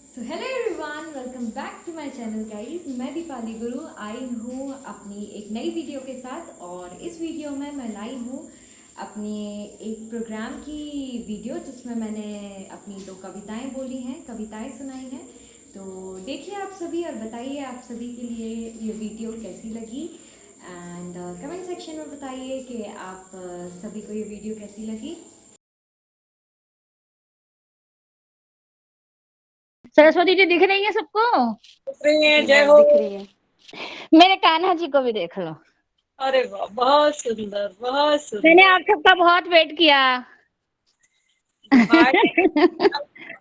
So hello everyone, welcome back to my channel guys. मैं दीपाली गुरु आई हूँ अपनी एक नई वीडियो के साथ। और इस वीडियो में मैं लाई हूँ अपनी एक प्रोग्राम की वीडियो जिसमें मैंने अपनी दो कविताएं बोली हैं, कविताएं सुनाई हैं। तो देखिए आप सभी और बताइए आप सभी के लिए ये वीडियो कैसी लगी। एंड कमेंट सेक्शन में बताइए कि आप सभी को ये वीडियो कैसी लगी। सरस्वती जी दिख रही है सबको? दिख रही है। जी जय बस हो। दिख रही है। मेरे कान्हा जी को भी देख लो। अरे वाह, बहुत सुंदर, बहुत मैंने सुंदर। आप सबका बहुत वेट किया। भाई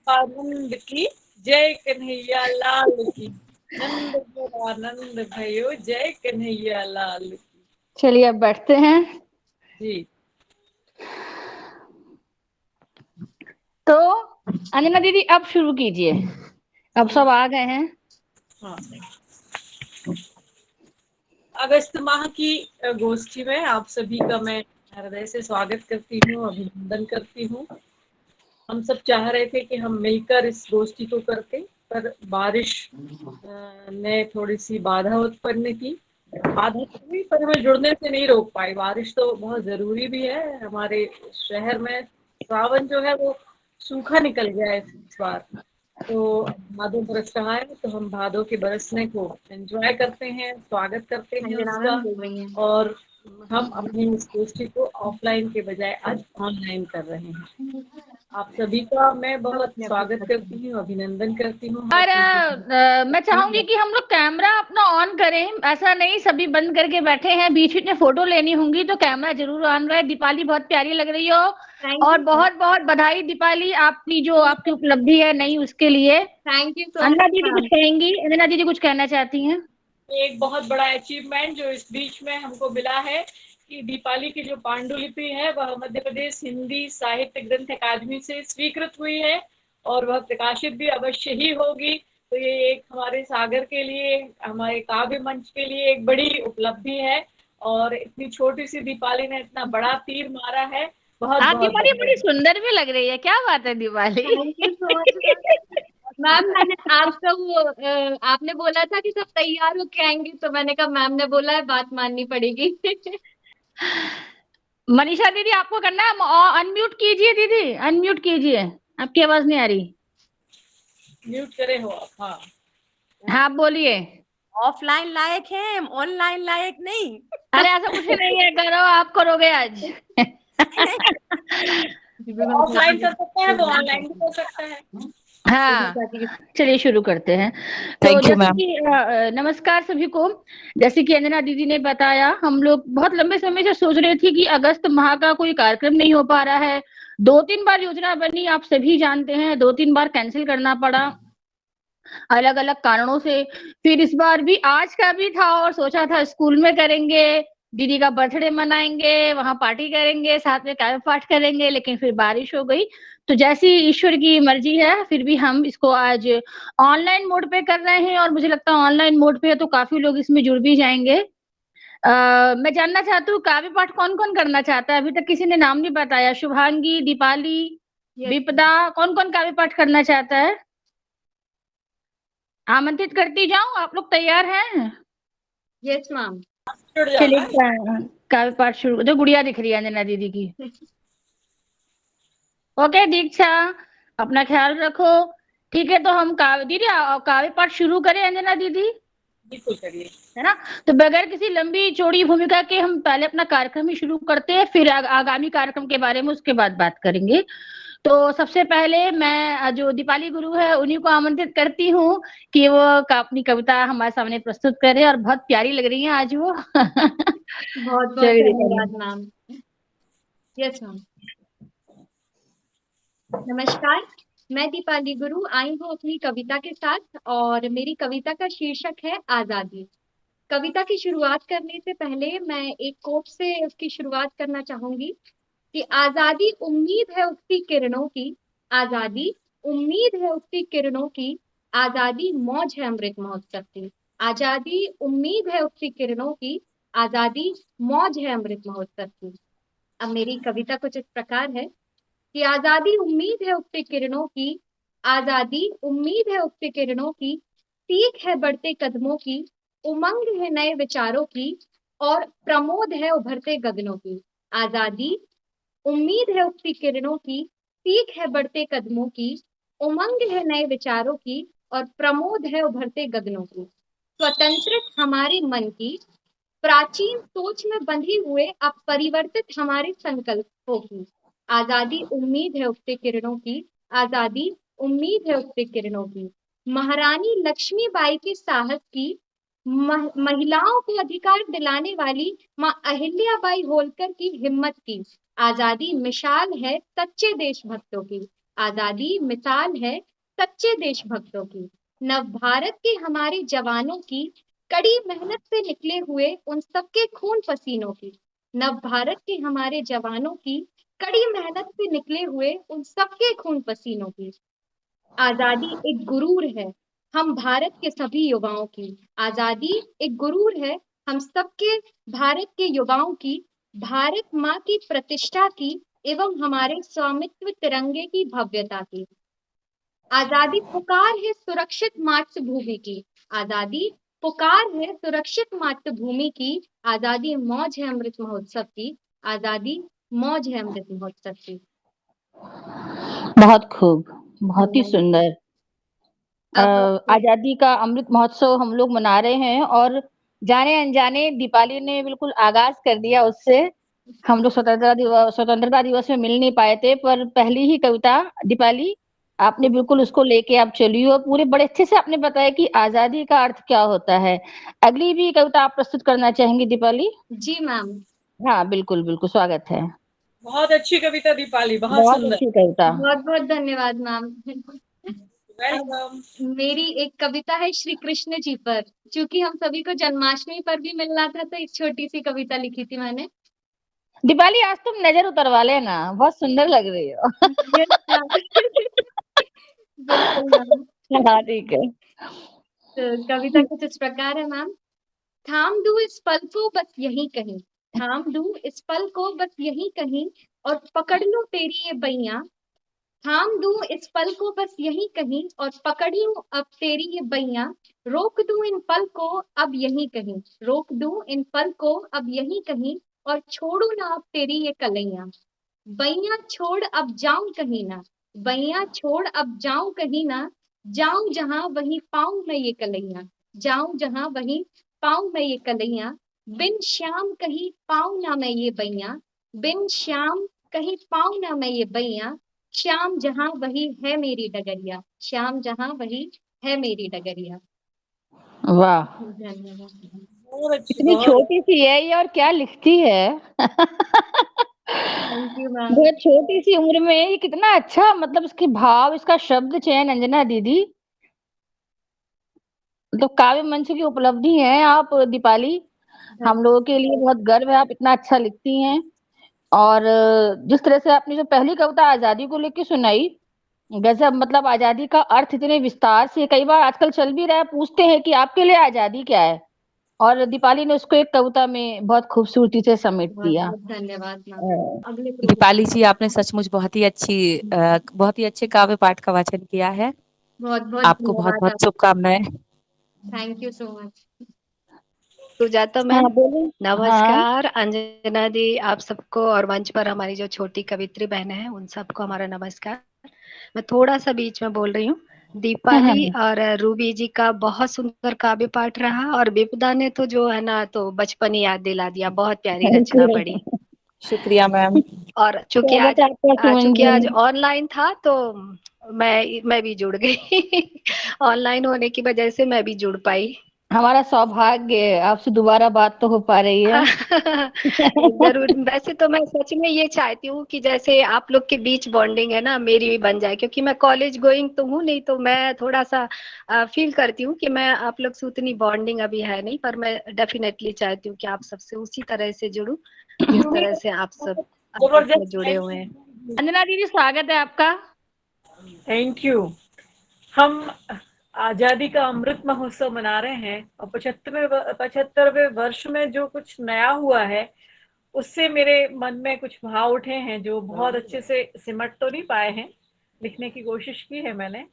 आनंद की, जय कन्हैया लाल की। नंद आनंद भयो, जय कन्हैया लाल की। चलिए अब बैठते हैं। जी। तो अंजना दीदी अब शुरू कीजिए। अब सब आ गए हैं। हाँ, अगस्त माह की गोष्ठी में आप सभी का मैं हृदय से स्वागत करती हूँ, अभिनंदन करती हूँ। हम सब चाह रहे थे कि हम मिलकर इस गोष्ठी को करते, पर बारिश ने थोड़ी सी बाधा उत्पन्न की। बाधा तो हुई पर हमें जुड़ने से नहीं रोक पाई। बारिश तो बहुत जरूरी भी है। हमारे शहर में सावन जो है वो सूखा निकल गया है इस बार। तो भादो बरस रहा है, तो हम भादो के बरसने को एंजॉय करते हैं, स्वागत करते हैं उसका। और हम अपनी इस गोष्ठी को ऑफलाइन के बजाय आज ऑनलाइन कर रहे हैं। आप सभी का मैं बहुत स्वागत करती हूँ, अभिनंदन करती हूँ। और मैं चाहूंगी कि हम लोग कैमरा अपना ऑन करें। ऐसा नहीं सभी बंद करके बैठे हैं, बीच बीच में फोटो लेनी होंगी तो कैमरा जरूर ऑन रहे। दीपाली बहुत प्यारी लग रही हो और बहुत बहुत बधाई दीपाली, आपकी जो आपकी उपलब्धि है नई उसके लिए। Thank you so Anjana much दीदी कुछ मैम। कहेंगी? अंजना दीदी कुछ कहना चाहती हैं? एक बहुत बड़ा अचीवमेंट जो इस बीच में हमको मिला है कि दीपाली की जो पांडुलिपि है वह मध्य प्रदेश हिंदी साहित्य ग्रंथ अकादमी से स्वीकृत हुई है और वह प्रकाशित भी अवश्य ही होगी। तो ये एक हमारे सागर के लिए, हमारे काव्य मंच के लिए एक बड़ी उपलब्धि है। और इतनी छोटी सी दीपाली ने इतना बड़ा तीर मारा है। बहुत आप बहुत दीपाली बड़ी बधाई। सुंदर भी लग रही है, क्या बात है Deepali? Thank you so much ma'am. Ma'am मैंने आपका वो आपने बोला था कि सब तैयार होके आएंगे, तो मैंने कहा मैम ने बोला है, बात माननी पड़ेगी। मनीषा दीदी आपको करना है, अनम्यूट कीजिए दीदी, अनम्यूट कीजिए, आपकी आवाज नहीं आ रही। म्यूट करे हो आप? हाँ। हाँ आप बोलिए। ऑफलाइन लायक हैं, ऑनलाइन लायक नहीं। अरे ऐसा कुछ नहीं है, करो, आप करोगे आज। ऑफलाइन कर सकते हैं तो ऑनलाइन भी कर सकते हैं। हाँ चलिए शुरू करते हैं। तो थैंक यू जैसे मैम। कि नमस्कार सभी को। जैसे कि अंजना दीदी ने बताया, हम लोग बहुत लंबे समय से सोच रहे थे कि अगस्त माह का कोई कार्यक्रम नहीं हो पा रहा है। 2-3 बार योजना बनी, आप सभी जानते हैं, 2-3 बार कैंसिल करना पड़ा अलग अलग कारणों से। फिर इस बार भी आज का भी था और सोचा था स्कूल में करेंगे, दीदी का बर्थडे मनाएंगे, वहां पार्टी करेंगे, साथ में काव्य पाठ करेंगे, लेकिन फिर बारिश हो गई। तो जैसी ईश्वर की मर्जी है, फिर भी हम इसको आज ऑनलाइन मोड पे कर रहे हैं और मुझे लगता है ऑनलाइन मोड पे है तो काफी लोग इसमें जुड़ भी जाएंगे। मैं जानना चाहती हूँ काव्य पाठ कौन कौन करना चाहता है? अभी तक किसी ने नाम नहीं बताया। शुभांगी, दीपाली, विपदा, कौन कौन काव्य पाठ करना चाहता है? आमंत्रित करती जाऊं, आप लोग तैयार हैं? Yes ma'am. जुड़ जाना चलिए है। काव्य पाठ शुरू। जो गुड़िया दिख रही है अंजना दीदी की। ओके दीक्षा, अपना ख्याल रखो। ठीक है, तो हम काव्य दीदी काव्य पाठ शुरू करें अंजना दीदी, बिल्कुल करिए। है ना? तो बगैर किसी लंबी चौड़ी भूमिका के हम पहले अपना कार्यक्रम ही शुरू करते हैं, फिर आगामी कार्यक्रम के बारे में उसके बाद बात करेंगे। तो सबसे पहले मैं जो दीपाली गुरु है उन्हीं को आमंत्रित करती हूँ कि वो अपनी कविता हमारे सामने प्रस्तुत करे, और बहुत प्यारी लग रही है आज वो। बहुत बहुत चलिए दीपाली। धन्यवाद मैम। Yes ma'am. नमस्कार, मैं दीपाली गुरु आई हूँ अपनी कविता के साथ, और मेरी कविता का शीर्षक है आजादी। कविता की शुरुआत करने से पहले मैं एक कोट से उसकी शुरुआत करना चाहूंगी कि आजादी उम्मीद है उठती किरणों की, आजादी उम्मीद है उठती किरणों की, आजादी मौज है अमृत महोत्सव की। आजादी उम्मीद है उठती किरणों की, आजादी मौज है अमृत महोत्सव की। अब मेरी कविता कुछ इस प्रकार है कि आजादी उम्मीद है उठती किरणों की, आजादी उम्मीद है उगते किरणों की, सीख है बढ़ते कदमों की, उमंग है नए विचारों की, और प्रमोद है उभरते गगनों की। आजादी उम्मीद है उगती किरणों की, सीख है बढ़ते कदमों की, उमंग है नए विचारों की, और प्रमोद है उभरते गगनों की। स्वतंत्र हमारे मन की, प्राचीन सोच में बंधे हुए अब परिवर्तित हमारे संकल्पों की। आजादी उम्मीद है उगते किरणों की, आजादी उम्मीद है उगते किरणों की। महारानी लक्ष्मीबाई के साहस की, महिलाओं को अधिकार दिलाने वाली माँ अहिल्याबाई होलकर की हिम्मत की। आजादी मिसाल है सच्चे देशभक्तों की। आजादी मिसाल है सच्चे देशभक्तों की। नव भारत के हमारे जवानों की, कड़ी मेहनत से निकले हुए उन सबके खून पसीनों की। नव भारत के हमारे जवानों की, कड़ी मेहनत से निकले हुए उन सबके खून पसीनों की। आजादी एक गुरूर है हम भारत के सभी युवाओं की। आजादी एक गुरूर है हम सबके भारत के युवाओं की, भारत माँ की प्रतिष्ठा की, एवं हमारे स्वामित्व तिरंगे की भव्यता की। आजादी पुकार है सुरक्षित मातृभूमि की। आजादी पुकार है सुरक्षित मातृभूमि की। आजादी मौज है अमृत महोत्सव की। आजादी मौज है अमृत महोत्सव की। बहुत खूब, बहुत ही धन्यवाद। सुंदर। अब आजादी का अमृत महोत्सव हम लोग मना रहे हैं और जाने अनजाने दीपाली ने बिल्कुल आगाज कर दिया उससे। हम लोग स्वतंत्रता दिवस में मिल नहीं पाए थे, पर पहली ही कविता दीपाली आपने बिल्कुल उसको लेके आप चली और पूरे बड़े अच्छे से आपने बताया कि आजादी का अर्थ क्या होता है। अगली भी कविता आप प्रस्तुत करना चाहेंगी दीपाली? जी मैम। हाँ, बिल्कुल, बिल्कुल स्वागत है। बहुत अच्छी कविता दीपाली, बहुत बहुत सुंदर। अच्छी कविता। बहुत बहुत धन्यवाद मैम। अब वेलकम। मेरी एक कविता है श्री कृष्ण जी पर। क्योंकि हम सभी को जन्माष्टमी पर भी मिलना था, तो एक छोटी सी कविता लिखी थी मैंने। दीपाली आज तुम नजर उतरवा लेना, बहुत सुंदर लग रही हो। Yes, ma'am. बिल्कुल मैम। हाँ, ठीक है। तो कविता कुछ इस प्रकार है मैम। थाम दूं इस पल को बस यहीं कहीं, थाम दूं इस पल को बस यहीं कहीं, और पकड़ लूं तेरी ये बैया। थाम दूं इस पल को बस यहीं कहीं, और पकड़ लूं अब तेरी ये बैया। रोक दूं इन पल को अब यहीं कहीं, रोक दूं इन पल को अब यहीं कहीं, और छोड़ू ना अब तेरी ये कलैया। बैया छोड़ अब जाऊं कहीं ना, बैया छोड़ अब जाऊं कहीं ना, जाऊं जहां वहीं पाऊं मैं ये कलैया। जाऊं जहां वहीं पाऊं मैं ये कलैया। बिन श्याम कहीं पाऊं ना मैं ये बैया, बिन श्याम कहीं पाऊं ना मैं ये बैया। श्याम जहां वही है मेरी डगरिया, श्याम जहां वही है मेरी डगरिया। वाह, धन्यवाद। बहुत अच्छी, इतनी बहुत छोटी सी है ये और क्या लिखती है। Thank you ma'am. बहुत छोटी सी उम्र में ये कितना अच्छा, मतलब इसके भाव, इसका शब्द चयन अंजना दीदी, मतलब काव्य मंच की उपलब्धि है आप दीपाली। हम लोगों के लिए बहुत गर्व है, आप इतना अच्छा लिखती हैं। और जिस तरह से आपने जो पहली कविता आजादी को लेकर सुनाई, गजब, मतलब आजादी का अर्थ इतने विस्तार से कई बार आजकल चल भी रहा है, पूछते हैं कि आपके लिए आजादी क्या है, और दीपाली ने उसको एक कविता में बहुत खूबसूरती से समेट बहुत दिया। बहुत धन्यवाद मैम। अ, अगले दीपाली जी, आपने सचमुच बहुत ही अच्छे काव्य पाठ का वाचन किया है। बहुत बहुत आपको बहुत धन्यवाद बहुत आप। शुभकामनाएं। Thank you so much. Sujata ma'am हाँ बोले। हाँ, नमस्कार। अंजना दी आप सबको, और मंच पर हमारी जो छोटी कवित्री बहनें हैं उन सबको हमारा नमस्कार। मैं थोड़ा सा बीच में बोल रही हूँ। हाँ, हाँ, दीपाली और रूबी जी का बहुत सुंदर काव्य पाठ रहा, और विपदा ने तो जो है ना तो बचपन ही याद दिला दिया, बहुत प्यारी रचना पढ़ी। शुक्रिया मैम। और स्वागत है आपका सुमन चूंकि आज जी। ऑनलाइन था तो मैं भी जुड़ गई। ऑनलाइन होने की वजह से मैं भी जुड़ पाई। हमारा सौभाग्य है, आपसे दोबारा बात तो हो पा रही है। जरूर। वैसे तो मैं सच में ये चाहती हूँ कि जैसे आप लोग के बीच बॉन्डिंग है ना, मेरी भी बन जाए, क्योंकि मैं कॉलेज गोइंग तो हूँ नहीं, तो मैं थोड़ा सा फील करती हूँ कि मैं आप लोग से उतनी बॉन्डिंग अभी है नहीं, पर मैं डेफिनेटली चाहती हूँ कि आप सबसे उसी तरह से जुड़ूं जिस तरह से आप सब आपस में जुड़े हुए हैं। अंजना दीदी स्वागत है आपका। Thank you. हम आजादी का अमृत महोत्सव मना रहे हैं और 75वें वर्ष में जो कुछ नया हुआ है उससे मेरे मन में कुछ भाव उठे हैं जो बहुत अच्छे से सिमट तो नहीं पाए हैं, लिखने की कोशिश की है मैंने।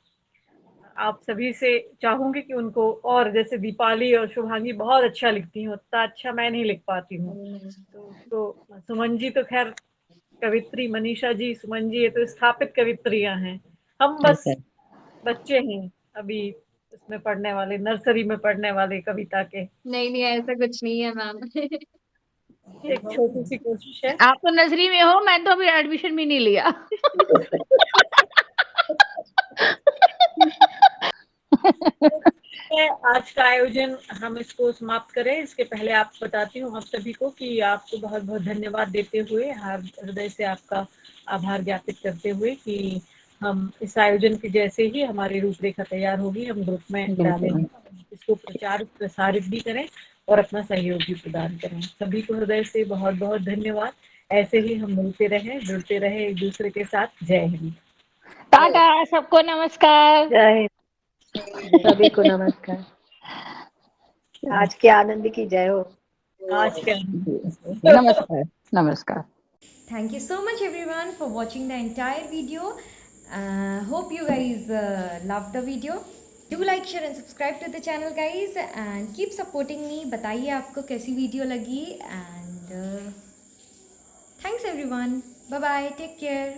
आप सभी से चाहूंगी कि उनको, और जैसे दीपाली और शुभांगी बहुत अच्छा लिखती हैं, उतना अच्छा मैं नहीं लिख पाती हूँ, तो सुमन जी तो खैर कवित्री, मनीषा जी, सुमन जी ये तो स्थापित कवित्रियां हैं। हम बस बच्चे हैं अभी इसमें पढ़ने वाले, नर्सरी में पढ़ने वाले कविता के। नहीं नहीं, ऐसा कुछ नहीं है मैम। एक छोटी सी कोशिश है। आप तो नर्सरी में हो, मैं तो अभी एडमिशन भी नहीं लिया। आज का आयोजन हम इसको समाप्त करें, इसके पहले आप बताती हूँ आप सभी को कि आपको बहुत बहुत धन्यवाद देते हुए, हृदय से आपका आभार ज्ञापित करते हुए कि हम इस आयोजन के जैसे ही हमारी रूपरेखा तैयार होगी हम ग्रुप में डालेंगे, इसको प्रचार प्रसारित भी करें और अपना सहयोग भी प्रदान करें। सभी को हृदय से बहुत बहुत धन्यवाद। ऐसे ही हम मिलते रहें, जुड़ते रहें एक दूसरे के साथ। जय हिंद। टाटा, सबको नमस्कार। जय हिंद। सभी को नमस्कार। आज के आनंद की जय हो। आज के नमस्कार नमस्कार। Thank you so much everyone for watching the entire video. Hope you guys loved the video. Do like, share and subscribe to the channel guys and keep supporting me. बताइए आपको कैसी वीडियो लगी and thanks everyone. Bye bye. Take care.